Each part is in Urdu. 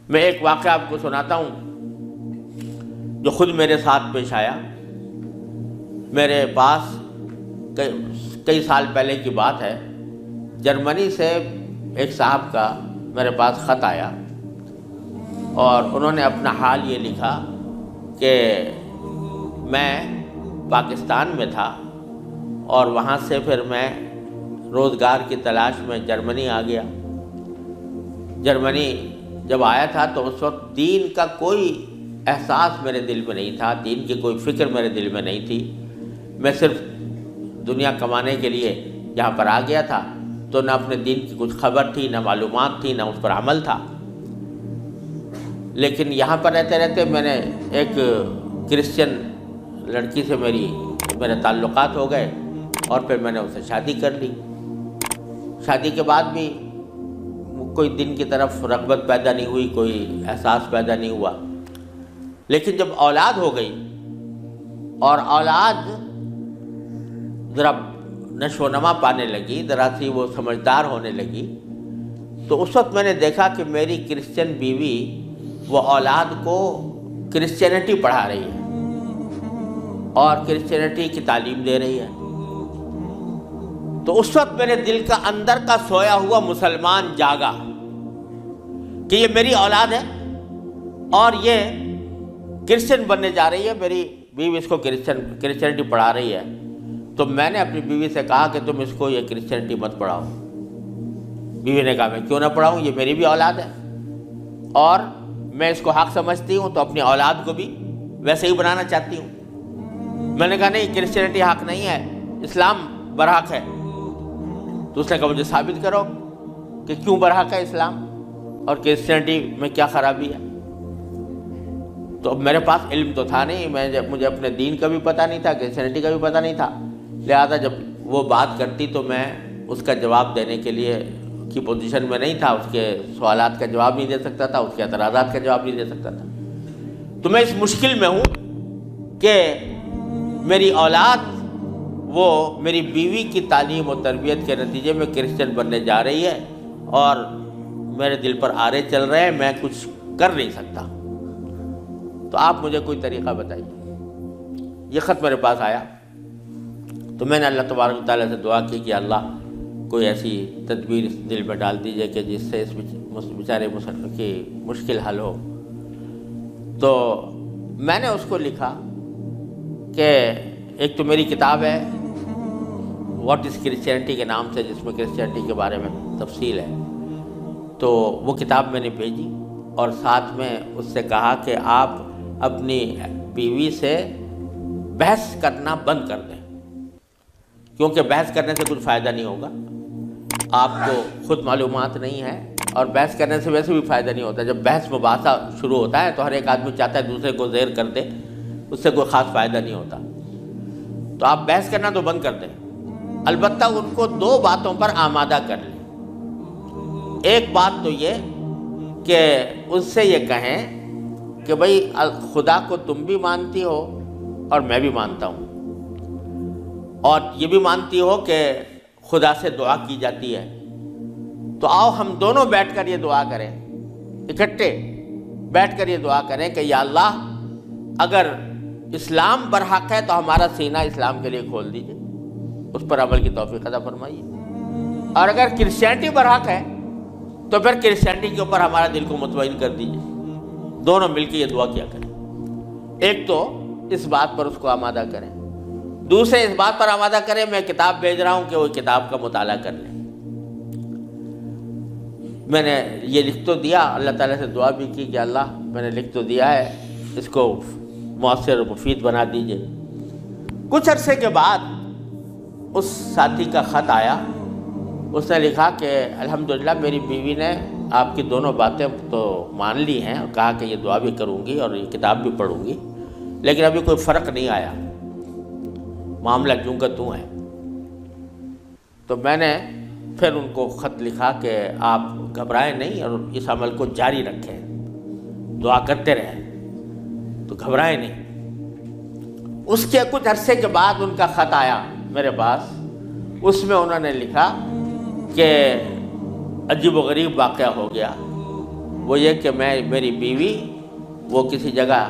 میں ایک واقعہ آپ کو سناتا ہوں جو خود میرے ساتھ پیش آیا۔ میرے پاس کئی سال پہلے کی بات ہے، جرمنی سے ایک صاحب کا میرے پاس خط آیا اور انہوں نے اپنا حال یہ لکھا کہ میں پاکستان میں تھا اور وہاں سے پھر میں روزگار کی تلاش میں جرمنی آ گیا۔ جرمنی جب آیا تھا تو اس وقت دین کا کوئی احساس میرے دل میں نہیں تھا، دین کی کوئی فکر میرے دل میں نہیں تھی۔ میں صرف دنیا کمانے کے لیے یہاں پر آ گیا تھا، تو نہ اپنے دین کی کچھ خبر تھی، نہ معلومات تھی، نہ اس پر عمل تھا۔ لیکن یہاں پر رہتے رہتے میں نے ایک کرسچن لڑکی سے میرے تعلقات ہو گئے اور پھر میں نے اسے شادی کر لی۔ شادی کے بعد بھی کوئی دین کی طرف رغبت پیدا نہیں ہوئی، کوئی احساس پیدا نہیں ہوا۔ لیکن جب اولاد ہو گئی اور اولاد ذرا نشو و نما پانے لگی، ذرا سی وہ سمجھدار ہونے لگی، تو اس وقت میں نے دیکھا کہ میری کرسچن بیوی وہ اولاد کو کرسچینٹی پڑھا رہی ہے اور کرسچینٹی کی تعلیم دے رہی ہے۔ تو اس وقت میرے دل کا اندر کا سویا ہوا مسلمان جاگا کہ یہ میری اولاد ہے اور یہ کرسچن بننے جا رہی ہے، میری بیوی اس کو کرسچینٹی پڑھا رہی ہے۔ تو میں نے اپنی بیوی سے کہا کہ تم اس کو یہ کرسچینٹی مت پڑھاؤ۔ بیوی نے کہا میں کیوں نہ پڑھاؤں، یہ میری بھی اولاد ہے اور میں اس کو حق سمجھتی ہوں، تو اپنی اولاد کو بھی ویسے ہی بنانا چاہتی ہوں۔ میں نے کہا نہیں، کرسچینٹی حق نہیں ہے، اسلام برحق ہے۔ تو اس نے کہا مجھے ثابت کرو کہ کیوں برحق ہے اسلام اور کرسچینٹی میں کیا خرابی ہے۔ تو میرے پاس علم تو تھا نہیں، مجھے اپنے دین کا بھی پتہ نہیں تھا، کرسچینٹی کا بھی پتہ نہیں تھا، لہذا جب وہ بات کرتی تو میں اس کا جواب دینے کے لیے کی پوزیشن میں نہیں تھا، اس کے سوالات کا جواب نہیں دے سکتا تھا، اس کے اعتراضات کا جواب نہیں دے سکتا تھا۔ تو میں اس مشکل میں ہوں کہ میری اولاد وہ میری بیوی کی تعلیم و تربیت کے نتیجے میں کرسچن بننے جا رہی ہے اور میرے دل پر آرے چل رہے ہیں، میں کچھ کر نہیں سکتا۔ تو آپ مجھے کوئی طریقہ بتائیے۔ یہ خط میرے پاس آیا تو میں نے اللہ تبارک و تعالیٰ سے دعا کی کہ اللہ کوئی ایسی تدبیر اس دل میں ڈال دیجئے کہ جس سے اس بیچارے مسلمان کی مشکل حل ہو۔ تو میں نے اس کو لکھا کہ ایک تو میری کتاب ہے واٹ از کرسچینٹی کے نام سے، جس میں کرسچینٹی کے بارے میں تفصیل ہے، تو وہ کتاب میں نے بھیجی اور ساتھ میں اس سے کہا کہ آپ اپنی بیوی سے بحث کرنا بند کر دیں، کیونکہ بحث کرنے سے کچھ فائدہ نہیں ہوگا، آپ کو خود معلومات نہیں ہے اور بحث کرنے سے ویسے بھی فائدہ نہیں ہوتا۔ جب بحث مباحثہ شروع ہوتا ہے تو ہر ایک آدمی چاہتا ہے دوسرے کو زیر کر دے، اس سے کوئی خاص فائدہ نہیں ہوتا۔ تو آپ بحث کرنا تو بند کر دیں، البتہ ان کو دو باتوں پر آمادہ کر لیں۔ ایک بات تو یہ کہ اس سے یہ کہیں کہ بھئی خدا کو تم بھی مانتی ہو اور میں بھی مانتا ہوں، اور یہ بھی مانتی ہو کہ خدا سے دعا کی جاتی ہے، تو آؤ ہم دونوں بیٹھ کر یہ دعا کریں، اکٹھے بیٹھ کر یہ دعا کریں کہ یا اللہ اگر اسلام برحق ہے تو ہمارا سینہ اسلام کے لیے کھول دیجئے، اس پر عمل کی توفیق عطا فرمائیے، اور اگر کرسچینٹی برحق ہے تو پھر کرسچینٹی کے اوپر ہمارا دل کو مطمئن کر دیجئے۔ دونوں مل کے یہ دعا کیا کریں، ایک تو اس بات پر اس کو آمادہ کریں، دوسرے اس بات پر آمادہ کریں میں کتاب بھیج رہا ہوں کہ وہ کتاب کا مطالعہ کر لیں۔ میں نے یہ لکھ تو دیا، اللہ تعالیٰ سے دعا بھی کی کہ اللہ میں نے لکھ تو دیا ہے، اس کو مؤثر و مفید بنا دیجئے۔ کچھ عرصے کے بعد اس ساتھی کا خط آیا، اس نے لکھا کہ الحمدللہ میری بیوی نے آپ کی دونوں باتیں تو مان لی ہیں اور کہا کہ یہ دعا بھی کروں گی اور یہ کتاب بھی پڑھوں گی، لیکن ابھی کوئی فرق نہیں آیا، معاملہ یوں کا توں ہے۔ تو میں نے پھر ان کو خط لکھا کہ آپ گھبرائیں نہیں اور اس عمل کو جاری رکھیں، دعا کرتے رہیں، تو گھبرائیں نہیں۔ اس کے کچھ عرصے کے بعد ان کا خط آیا میرے پاس، اس میں انہوں نے لکھا کہ عجیب و غریب واقعہ ہو گیا وہ یہ کہ میری بیوی وہ کسی جگہ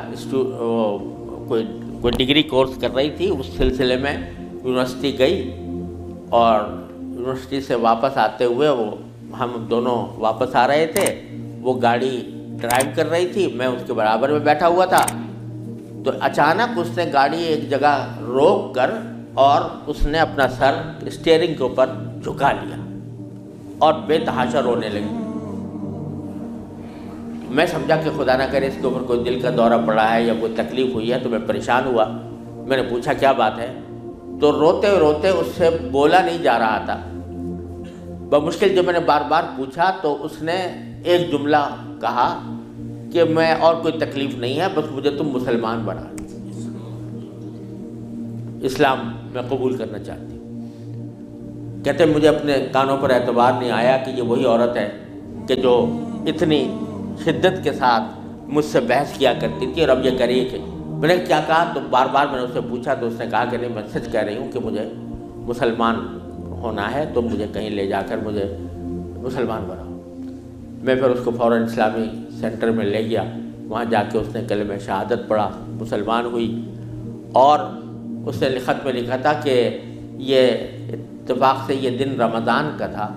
کوئی ڈگری کورس کر رہی تھی، اس سلسلے میں یونیورسٹی گئی، اور یونیورسٹی سے واپس آتے ہوئے ہم دونوں واپس آ رہے تھے، وہ گاڑی ڈرائیو کر رہی تھی، میں اس کے برابر میں بیٹھا ہوا تھا، تو اچانک اس نے گاڑی ایک جگہ روک کر اور اس نے اپنا سر اسٹیئرنگ کے اوپر جھکا لیا اور بے تحاشا رونے لگی۔ میں سمجھا کہ خدا نہ کرے اس کے اوپر کوئی دل کا دورہ پڑا ہے یا کوئی تکلیف ہوئی ہے، تو میں پریشان ہوا۔ میں نے پوچھا کیا بات ہے، تو روتے روتے اس سے بولا نہیں جا رہا تھا۔ بمشکل جب میں نے بار بار پوچھا تو اس نے ایک جملہ کہا کہ میں اور کوئی تکلیف نہیں ہے، بس مجھے تم مسلمان بنا، اسلام میں قبول کرنا چاہتی ہوں۔ کہتے مجھے اپنے کانوں پر اعتبار نہیں آیا کہ یہ وہی عورت ہے کہ جو اتنی شدت کے ساتھ مجھ سے بحث کیا کرتی تھی، اور اب یہ کری کہ میں نے کیا کہا، تو بار بار میں نے اس سے پوچھا تو اس نے کہا کہ نہیں، میں سچ کہہ رہی ہوں کہ مجھے مسلمان ہونا ہے، تو مجھے کہیں لے جا کر مجھے مسلمان بناؤ۔ میں پھر اس کو فوراً اسلامی سینٹر میں لے گیا، وہاں جا کے اس نے کلمہ شہادت پڑھا، مسلمان ہوئی، اور اس نے خط میں لکھا تھا کہ یہ اتفاق سے یہ دن رمضان کا تھا،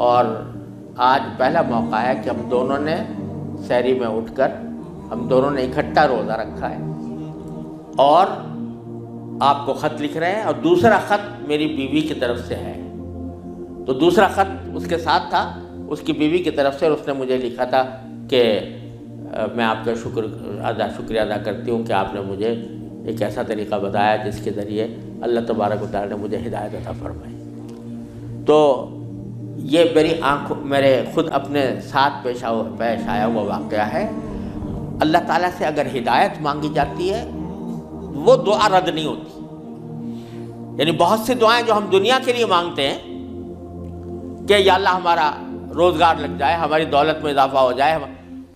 اور آج پہلا موقع ہے کہ ہم دونوں نے سحری میں اٹھ کر ہم دونوں نے اکٹھا روزہ رکھا ہے، اور آپ کو خط لکھ رہے ہیں، اور دوسرا خط میری بیوی کی طرف سے ہے۔ تو دوسرا خط اس کے ساتھ تھا اس کی بیوی کی طرف سے، اور اس نے مجھے لکھا تھا کہ میں آپ کا شکریہ ادا کرتی ہوں کہ آپ نے مجھے ایک ایسا طریقہ بتایا جس کے ذریعے اللہ تبارک و تعالیٰ نے مجھے ہدایت عطا فرمائی۔ تو یہ میرے خود اپنے ساتھ پیش آیا ہوا واقعہ ہے۔ اللہ تعالیٰ سے اگر ہدایت مانگی جاتی ہے وہ دعا رد نہیں ہوتی۔ یعنی بہت سی دعائیں جو ہم دنیا کے لیے مانگتے ہیں کہ یا اللہ ہمارا روزگار لگ جائے، ہماری دولت میں اضافہ ہو جائے،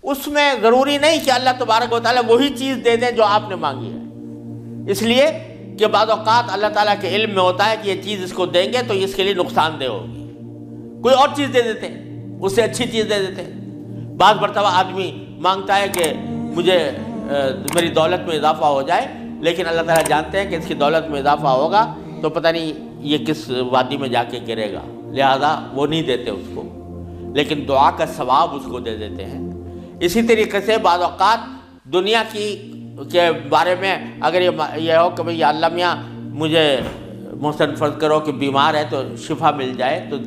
اس میں ضروری نہیں کہ اللہ تبارک و تعالیٰ وہی چیز دے دیں جو آپ نے مانگی ہے، اس لیے کہ بعض اوقات اللہ تعالیٰ کے علم میں ہوتا ہے کہ یہ چیز اس کو دیں گے تو اس کے لیے نقصان دہ ہوگی، کوئی اور چیز دے دیتے ہیں، اس سے اچھی چیز دے دیتے ہیں۔ بعض مرتبہ آدمی مانگتا ہے کہ مجھے میری دولت میں اضافہ ہو جائے، لیکن اللہ تعالیٰ جانتے ہیں کہ اس کی دولت میں اضافہ ہوگا تو پتہ نہیں یہ کس وادی میں جا کے گرے گا، لہذا وہ نہیں دیتے اس کو، لیکن دعا کا ثواب اس کو دے دیتے ہیں۔ اسی طریقے سے بعض اوقات دنیا کے بارے میں اگر یہ ہو کہ بھئی یا اللہ میاں مجھے محسن فرض کرو کہ بیمار ہے تو شفا مل جائے، تو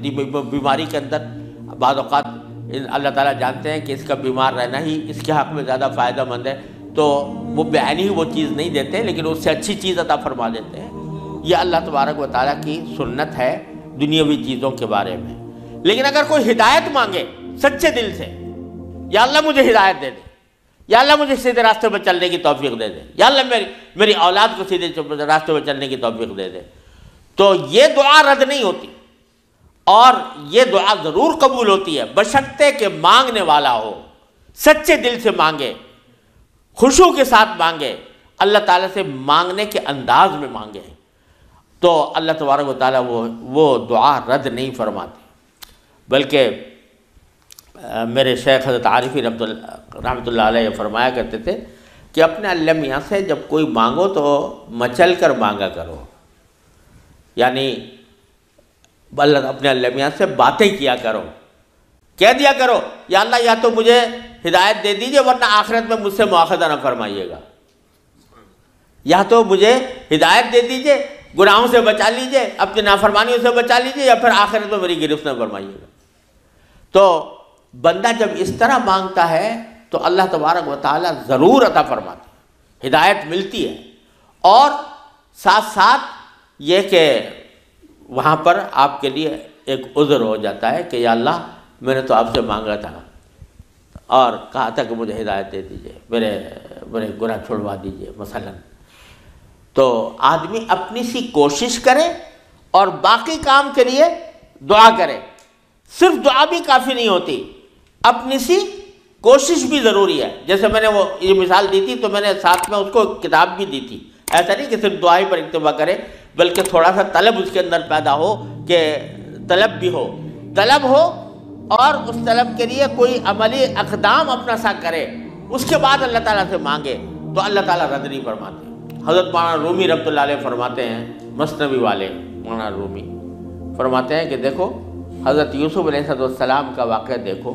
بیماری کے اندر بعض اوقات اللہ تعالیٰ جانتے ہیں کہ اس کا بیمار رہنا ہی اس کے حق میں زیادہ فائدہ مند ہے، تو وہ بعینی ہی وہ چیز نہیں دیتے لیکن اس سے اچھی چیز عطا فرما دیتے ہیں۔ یہ اللہ تبارک و تعالیٰ کی سنت ہے دنیاوی چیزوں کے بارے میں۔ لیکن اگر کوئی ہدایت مانگے سچے دل سے، یا اللہ مجھے ہدایت دے دے، یا اللہ مجھے سیدھے راستے پر چلنے کی توفیق دے دے، یا اللہ میری اولاد کو سیدھے راستے پر چلنے کی توفیق دے دے، تو یہ دعا رد نہیں ہوتی، اور یہ دعا ضرور قبول ہوتی ہے بشرطے کہ مانگنے والا ہو، سچے دل سے مانگے، خشوع کے ساتھ مانگے، اللہ تعالیٰ سے مانگنے کے انداز میں مانگے، تو اللہ تبارک و تعالیٰ وہ دعا رد نہیں فرماتے۔ بلکہ میرے شیخ حضرت عارفی رحمۃ اللہ علیہ فرمایا کرتے تھے کہ اپنے اللہ میاں سے جب کوئی مانگو تو مچل کر مانگا کرو، یعنی اپنے اللہ میاں سے باتیں کیا کرو، کہہ دیا کرو یا اللہ یا تو مجھے ہدایت دے دیجئے ورنہ آخرت میں مجھ سے مواخذہ نہ فرمائیے گا، یا تو مجھے ہدایت دے دیجئے، گناہوں سے بچا لیجئے، اپنی نافرمانیوں سے بچا لیجئے، یا پھر آخرت میں میری گرفت نہ فرمائیے گا۔ تو بندہ جب اس طرح مانگتا ہے تو اللہ تبارک و تعالیٰ ضرور عطا فرماتا ہے، ہدایت ملتی ہے، اور ساتھ ساتھ یہ کہ وہاں پر آپ کے لیے ایک عذر ہو جاتا ہے کہ یا اللہ میں نے تو آپ سے مانگا تھا اور کہا تھا کہ مجھے ہدایت دے دیجئے، میرے گناہ چھڑوا دیجئے مثلا۔ تو آدمی اپنی سی کوشش کرے اور باقی کام کے لیے دعا کرے، صرف دعا بھی کافی نہیں ہوتی، اپنی سی کوشش بھی ضروری ہے۔ جیسے میں نے وہ یہ مثال دی تھی تو میں نے ساتھ میں اس کو کتاب بھی دی تھی، ایسا نہیں کہ صرف دعا ہی پر اکتفا کرے بلکہ تھوڑا سا طلب اس کے اندر پیدا ہو، کہ طلب بھی ہو، طلب ہو اور اس طلب کے لیے کوئی عملی اقدام اپنا سا کرے، اس کے بعد اللہ تعالیٰ سے مانگے تو اللہ تعالیٰ رد نہیں فرماتے۔ حضرت مولانا رومی رحمۃ اللہ علیہ فرماتے ہیں، مثنوی والے مولانا رومی فرماتے ہیں کہ دیکھو حضرت یوسف علیہ السلام کا واقعہ دیکھو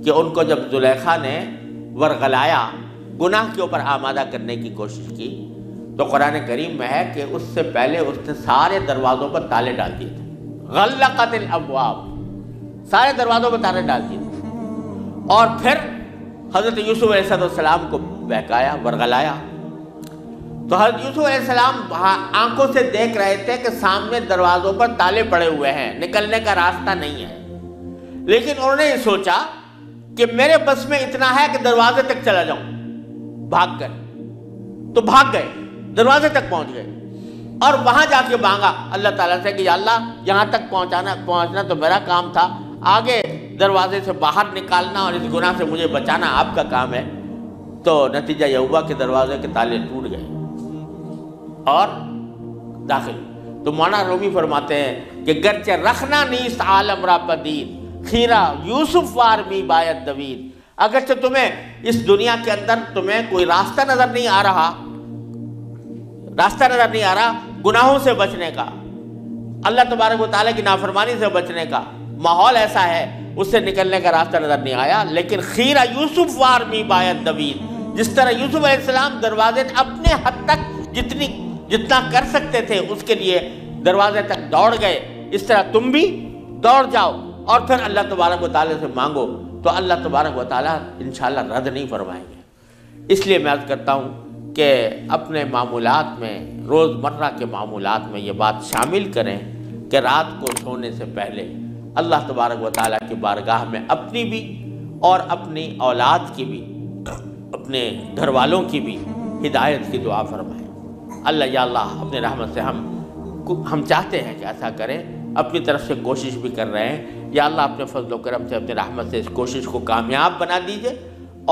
کہ ان کو جب زلیخا نے ورغلایا، گناہ کے اوپر آمادہ کرنے کی کوشش کی، تو قرآن کریم میں ہے کہ اس سے پہلے اس نے سارے دروازوں پر تالے ڈال دیے تھے، غلقت الابواب، سارے دروازوں پر تالے ڈال دیے تھے، اور پھر حضرت یوسف علیہ السلام کو بہکایا، ورغلایا۔ تو حضرت یوسف علیہ السلام آنکھوں سے دیکھ رہے تھے کہ سامنے دروازوں پر تالے پڑے ہوئے ہیں، نکلنے کا راستہ نہیں ہے، لیکن انہوں نے یہ سوچا کہ میرے بس میں اتنا ہے کہ دروازے تک چلا جاؤں، بھاگ گئے، تو بھاگ گئے، دروازے تک پہنچ گئے، اور وہاں جا کے مانگا اللہ تعالیٰ سے کہ یا اللہ یہاں تک پہنچنا تو میرا کام تھا، آگے دروازے سے باہر نکالنا اور اس گناہ سے مجھے بچانا آپ کا کام ہے۔ تو نتیجہ یہ ہوا کہ دروازے کے تالے ٹوٹ گئے اور داخل۔ تو مولانا رومی فرماتے ہیں کہ گرچہ رکھنا نیست عالم را پدید، خیرہ یوسف وار می باید دوید، اگرچہ تمہیں اس دنیا کے اندر تمہیں کوئی راستہ نظر نہیں آ رہا، گناہوں سے بچنے کا، اللہ تبارک و تعالیٰ کی نافرمانی سے بچنے کا ماحول ایسا ہے، اس سے نکلنے کا راستہ نظر نہیں آیا، لیکن خیرہ یوسف وار می باید دوید، جس طرح یوسف علیہ السلام دروازے اپنے حد تک جتنا کر سکتے تھے اس کے لیے دروازے تک دوڑ گئے، اس طرح تم بھی دوڑ جاؤ اور پھر اللہ تبارک و تعالیٰ سے مانگو تو اللہ تبارک و تعالیٰ انشاءاللہ رد نہیں فرمائیں گے۔ اس لیے میں عرض کرتا ہوں کہ اپنے معمولات میں، روز مرہ کے معمولات میں یہ بات شامل کریں کہ رات کو سونے سے پہلے اللہ تبارک و تعالیٰ کی بارگاہ میں اپنی بھی اور اپنی اولاد کی بھی، اپنے گھر والوں کی بھی ہدایت کی دعا فرمائیں۔ اللہ یا اللہ اپنے رحمت سے ہم چاہتے ہیں کہ ایسا کریں، اپنی طرف سے کوشش بھی کر رہے ہیں، یا اللہ اپنے فضل و کرم سے اپنے رحمت سے اس کوشش کو کامیاب بنا دیجئے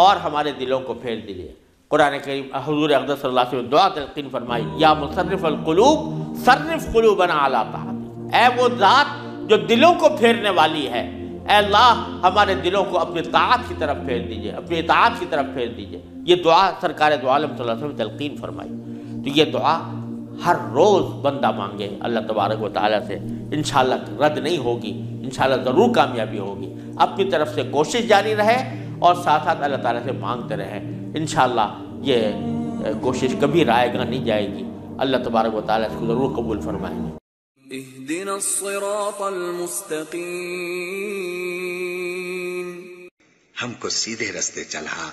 اور ہمارے دلوں کو پھیر دیجئے۔ قرآن کریم حضور اقدس صلی اللہ علیہ وسلم دعا تلقین فرمائی، یا مصرف القلوب صرف قلوبنا علی طاعتک، اے وہ ذات جو دلوں کو پھیرنے والی ہے، اے اللہ ہمارے دلوں کو اپنی طاعت کی طرف پھیر دیجئے، اپنی اطاعت کی طرف پھیر دیجئے۔ یہ دعا سرکار دو عالم صلی اللہ علیہ وسلم تلقین فرمائی۔ تو یہ دعا ہر روز بندہ مانگے اللہ تبارک و تعالیٰ سے، انشاءاللہ رد نہیں ہوگی، انشاءاللہ ضرور کامیابی ہوگی۔ اپنی طرف سے کوشش جاری رہے اور ساتھ ساتھ اللہ تعالیٰ سے مانگتے رہیں، انشاءاللہ یہ کوشش کبھی رائے گاہ نہیں جائے گی، اللہ تبارک و تعالیٰ اس کو ضرور قبول فرمائیں گے۔ اهدنا الصراط المستقیم، ہم کو سیدھے رستے چلا